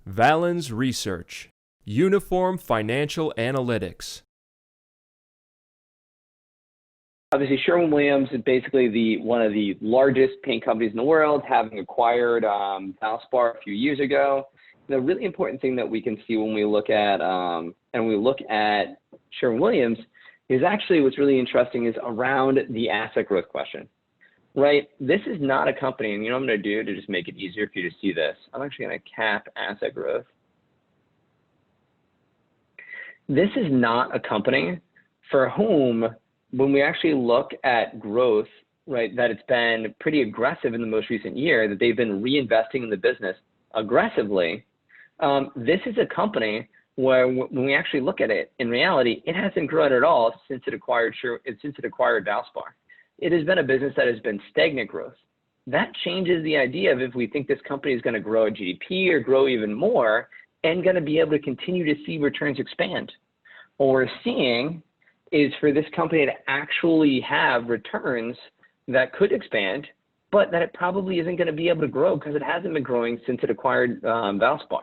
Valens Research, Uniform Financial Analytics. Obviously, Sherwin-Williams is basically one of the largest paint companies in the world, having acquired Valspar a few years ago. The really important thing that we can see when we look at Sherwin-Williams is actually what's really interesting is around the asset growth question, right? This is not a company, and you know what I'm going to do to just make it easier for you to see this? I'm actually going to cap asset growth. This is not a company for whom, when we actually look at growth, right, that it's been pretty aggressive in the most recent year, that they've been reinvesting in the business aggressively. This is a company where when we actually look at it, in reality, it hasn't grown at all since it acquired Valspar. It has been a business that has been stagnant growth. That changes the idea of if we think this company is going to grow at GDP or grow even more and going to be able to continue to see returns expand. What we're seeing is for this company to actually have returns that could expand, but that it probably isn't going to be able to grow because it hasn't been growing since it acquired Valspar.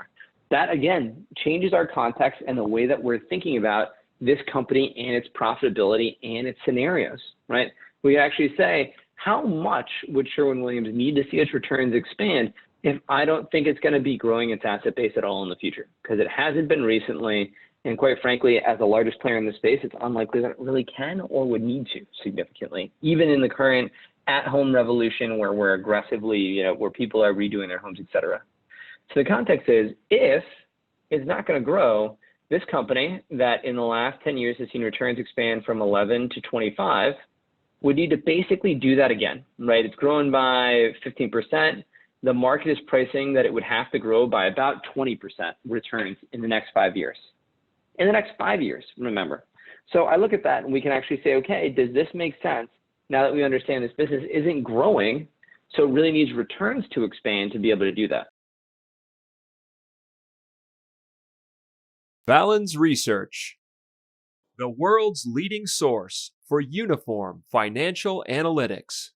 That, again, changes our context and the way that we're thinking about this company and its profitability and its scenarios, right? We actually say, how much would Sherwin-Williams need to see its returns expand if I don't think it's going to be growing its asset base at all in the future? Because it hasn't been recently, and quite frankly, as the largest player in the space, it's unlikely that it really can or would need to significantly, even in the current at-home revolution where we're aggressively, where people are redoing their homes, et cetera. So the context is, if it's not going to grow, this company that in the last 10 years has seen returns expand from 11 to 25 would need to basically do that again, right? It's grown by 15%. The market is pricing that it would have to grow by about 20% returns in the next 5 years. In the next 5 years, remember. So I look at that and we can actually say, okay, does this make sense now that we understand this business isn't growing, so it really needs returns to expand to be able to do that? Valens Research, the world's leading source for uniform financial analytics.